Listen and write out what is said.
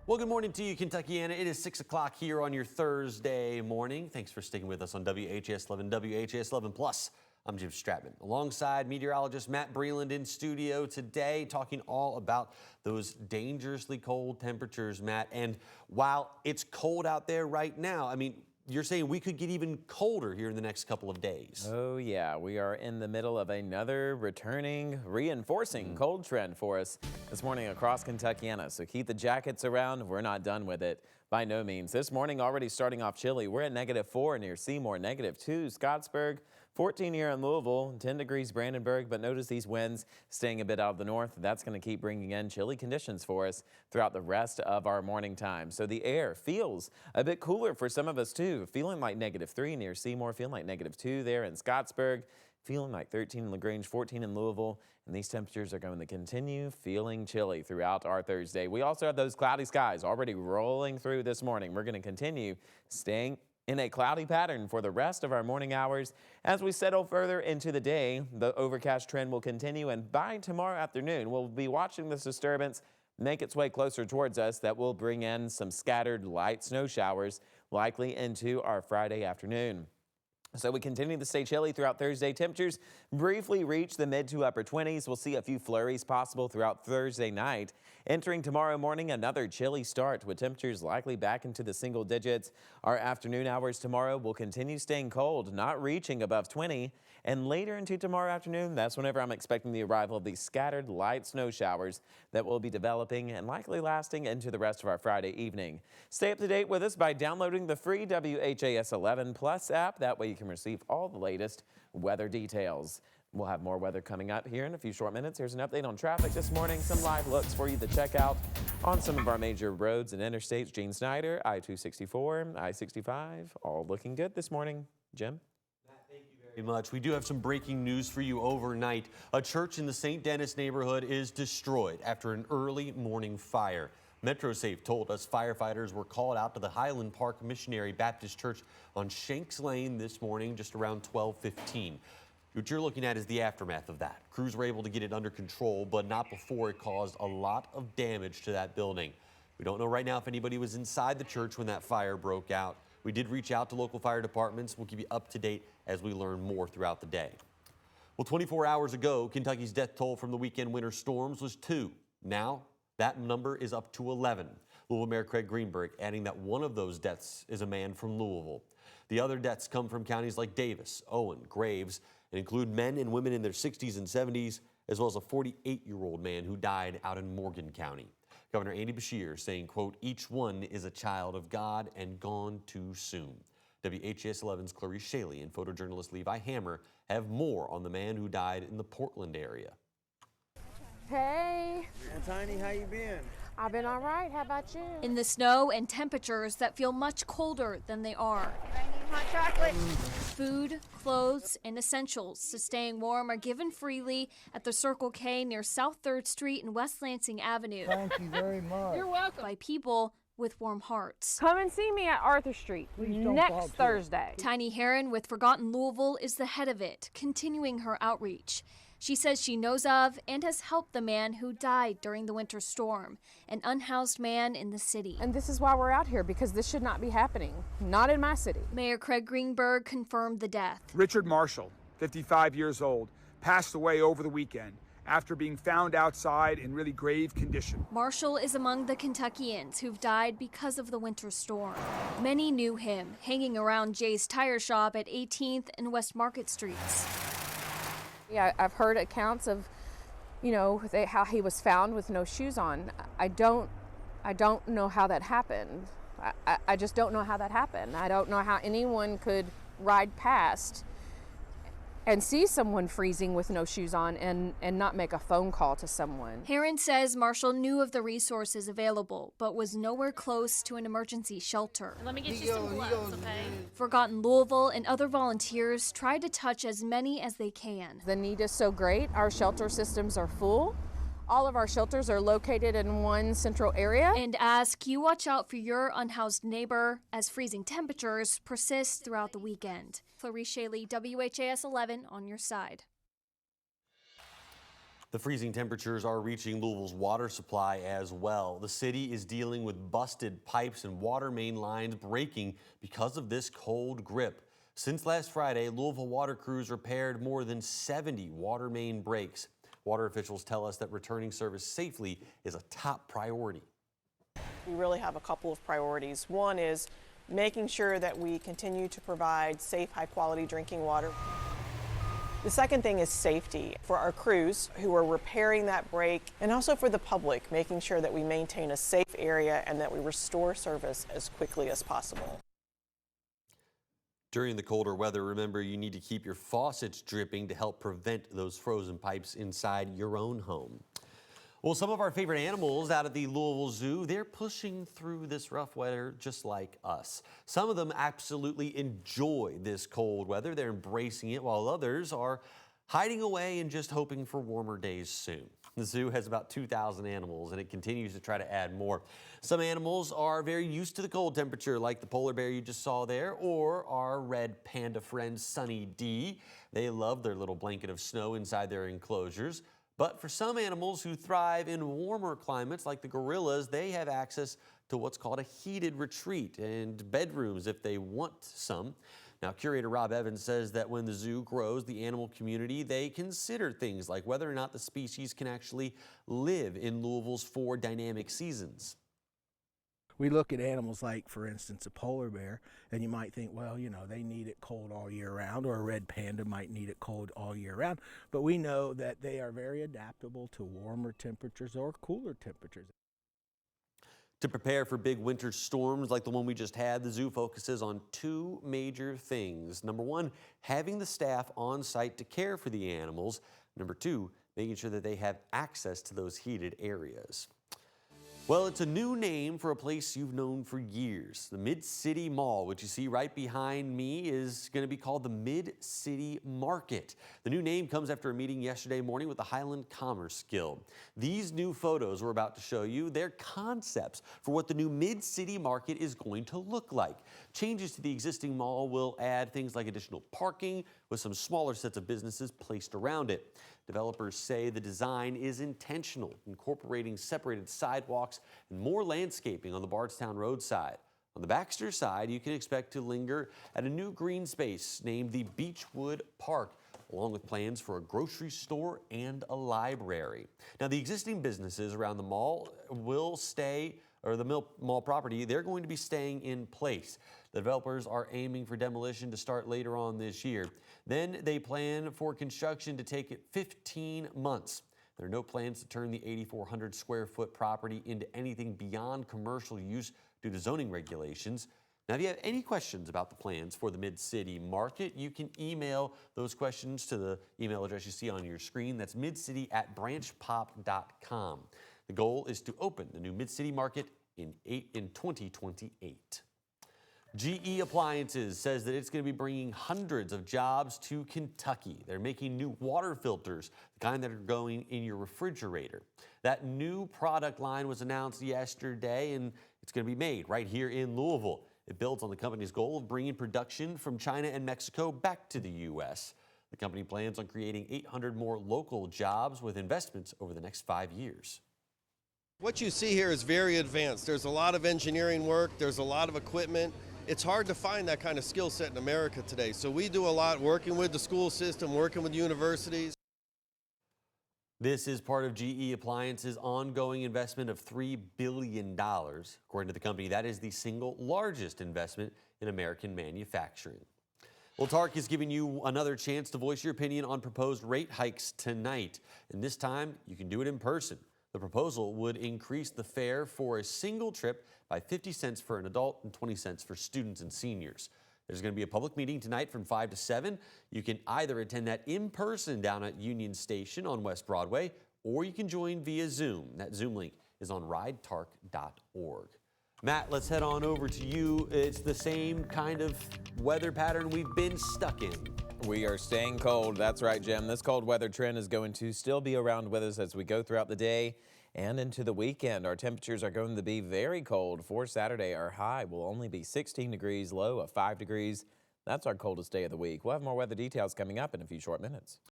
Well, good morning to you, Kentuckiana. It is 6 o'clock here on your Thursday morning. Thanks for sticking with us on WHAS 11, WHAS 11 Plus. I'm Jim Stratman, alongside meteorologist Matt Breland in studio today, talking all about those dangerously cold temperatures, Matt. And while it's cold out there right now, I mean, you're saying we could get even colder here in the next couple of days. Oh, yeah. We are in the middle of another reinforcing cold trend for us this morning across Kentuckiana. So keep the jackets around. We're not done with it by no means. This morning already starting off chilly. We're at -4 near Seymour, -2 Scottsburg, 14 here in Louisville, 10 degrees Brandenburg, but notice these winds staying a bit out of the north. That's going to keep bringing in chilly conditions for us throughout the rest of our morning time. So the air feels a bit cooler for some of us too, feeling like -3 near Seymour, feeling like -2 there in Scottsburg, feeling like 13 in LaGrange, 14 in Louisville, and these temperatures are going to continue feeling chilly throughout our Thursday. We also have those cloudy skies already rolling through this morning. We're going to continue staying in a cloudy pattern for the rest of our morning hours. As we settle further into the day, the overcast trend will continue, and by tomorrow afternoon, we'll be watching this disturbance make its way closer towards us. That will bring in some scattered light snow showers, likely into our Friday afternoon. So we continue to stay chilly throughout Thursday. Temperatures briefly reach the mid to upper 20s. We'll see a few flurries possible throughout Thursday night. Entering tomorrow morning, another chilly start with temperatures likely back into the single digits. Our afternoon hours tomorrow will continue staying cold, not reaching above 20. And later into tomorrow afternoon, that's whenever I'm expecting the arrival of these scattered light snow showers that will be developing and likely lasting into the rest of our Friday evening. Stay up to date with us by downloading the free WHAS 11 Plus app. That way you can receive all the latest weather details. We'll have more weather coming up here in a few short minutes. Here's an update on traffic this morning. Some live looks for you to check out on some of our major roads and interstates. Gene Snyder, I-264, I-65, all looking good this morning. Jim? Very much. We do have some breaking news for you overnight. A church in the St. Denis neighborhood is destroyed after an early morning fire. MetroSafe told us firefighters were called out to the Highland Park Missionary Baptist Church on Shanks Lane this morning, just around 12:15. What you're looking at is the aftermath of that. Crews were able to get it under control, but not before it caused a lot of damage to that building. We don't know right now if anybody was inside the church when that fire broke out. We did reach out to local fire departments. We'll keep you up to date as we learn more throughout the day. Well, 24 hours ago, Kentucky's death toll from the weekend winter storms was 2. Now, that number is up to 11. Louisville Mayor Craig Greenberg adding that one of those deaths is a man from Louisville. The other deaths come from counties like Davis, Owen, Graves, and include men and women in their 60s and 70s, as well as a 48-year-old man who died out in Morgan County. Governor Andy Beshear saying, quote, "Each one is a child of God and gone too soon." WHAS 11's Clarice Shaley and photojournalist Levi Hammer have more on the man who died in the Portland area. Hey. Tiny, how you been? I've been all right. How about you? In the snow and temperatures that feel much colder than they are. I need hot chocolate. Food, clothes, and essentials to staying warm are given freely at the Circle K near South 3rd Street and West Lansing Avenue Thank you very much. You're welcome. by people with warm hearts. Come and see me at Arthur Street next Thursday. Tiny Heron with Forgotten Louisville is the head of it, continuing her outreach. She says she knows of and has helped the man who died during the winter storm, an unhoused man in the city. And this is why we're out here, because this should not be happening. Not in my city. Mayor Craig Greenberg confirmed the death. Richard Marshall, 55 years old, passed away over the weekend after being found outside in really grave condition. Marshall is among the Kentuckians who've died because of the winter storm. Many knew him, hanging around Jay's Tire Shop at 18th and West Market Streets. Yeah, I've heard accounts of, how he was found with no shoes on. I don't know how that happened. I just don't know how that happened. I don't know how anyone could ride past and see someone freezing with no shoes on and not make a phone call to someone. Heron says Marshall knew of the resources available, but was nowhere close to an emergency shelter. Let me get you some gloves, okay? Forgotten Louisville and other volunteers try to touch as many as they can. The need is so great. Our shelter systems are full. All of our shelters are located in one central area. And ask you watch out for your unhoused neighbor as freezing temperatures persist throughout the weekend. Clarice Shaley, WHAS 11 on your side. The freezing temperatures are reaching Louisville's water supply as well. The city is dealing with busted pipes and water main lines breaking because of this cold grip. Since last Friday, Louisville water crews repaired more than 70 water main breaks. Water officials tell us that returning service safely is a top priority. We really have a couple of priorities. One is making sure that we continue to provide safe, high-quality drinking water. The second thing is safety for our crews who are repairing that break, and also for the public, making sure that we maintain a safe area and that we restore service as quickly as possible. During the colder weather, remember you need to keep your faucets dripping to help prevent those frozen pipes inside your own home. Well, some of our favorite animals out at the Louisville Zoo, they're pushing through this rough weather just like us. Some of them absolutely enjoy this cold weather. They're embracing it, while others are hiding away and just hoping for warmer days soon. The zoo has about 2,000 animals, and it continues to try to add more. Some animals are very used to the cold temperature, like the polar bear you just saw there, or our red panda friend, Sunny D. They love their little blanket of snow inside their enclosures. But for some animals who thrive in warmer climates, like the gorillas, they have access to what's called a heated retreat and bedrooms if they want some. Now, curator Rob Evans says that when the zoo grows the animal community, they consider things like whether or not the species can actually live in Louisville's 4 dynamic seasons. We look at animals like, for instance, a polar bear, and you might think, well, you know, they need it cold all year round, or a red panda might need it cold all year round. But we know that they are very adaptable to warmer temperatures or cooler temperatures. To prepare for big winter storms like the one we just had, the zoo focuses on 2 major things. Number 1, having the staff on site to care for the animals. Number 2, making sure that they have access to those heated areas. Well, it's a new name for a place you've known for years. The Mid-City Mall, which you see right behind me, is going to be called the Mid-City Market. The new name comes after a meeting yesterday morning with the Highland Commerce Guild. These new photos we're about to show you, they're concepts for what the new Mid-City Market is going to look like. Changes to the existing mall will add things like additional parking with some smaller sets of businesses placed around it. Developers say the design is intentional, incorporating separated sidewalks and more landscaping on the Bardstown roadside. On the Baxter side, you can expect to linger at a new green space named the Beechwood Park, along with plans for a grocery store and a library. Now, the existing businesses around the mall will stay, or the mall property, they're going to be staying in place. The developers are aiming for demolition to start later on this year. Then they plan for construction to take 15 months. There are no plans to turn the 8,400 square foot property into anything beyond commercial use due to zoning regulations. Now, if you have any questions about the plans for the Mid-City Market, you can email those questions to the email address you see on your screen. That's midcity@branchpop.com. The goal is to open the new Mid-City Market in 2028. GE Appliances says that it's going to be bringing hundreds of jobs to Kentucky. They're making new water filters, the kind that are going in your refrigerator. That new product line was announced yesterday, and it's going to be made right here in Louisville. It builds on the company's goal of bringing production from China and Mexico back to the U.S. The company plans on creating 800 more local jobs with investments over the next 5 years. What you see here is very advanced. There's a lot of engineering work, there's a lot of equipment. It's hard to find that kind of skill set in America today. So we do a lot working with the school system, working with universities. This is part of GE Appliances' ongoing investment of $3 billion. According to the company, that is the single largest investment in American manufacturing. Well, TARC is giving you another chance to voice your opinion on proposed rate hikes tonight. And this time, you can do it in person. The proposal would increase the fare for a single trip by 50 cents for an adult and 20 cents for students and seniors. There's going to be a public meeting tonight from 5 to 7. You can either attend that in person down at Union Station on West Broadway, or you can join via Zoom. That Zoom link is on ridetarc.org. Matt, let's head on over to you. It's the same kind of weather pattern we've been stuck in. We are staying cold. That's right, Jim. This cold weather trend is going to still be around with us as we go throughout the day and into the weekend. Our temperatures are going to be very cold. For Saturday, our high will only be 16 degrees, low of 5 degrees. That's our coldest day of the week. We'll have more weather details coming up in a few short minutes.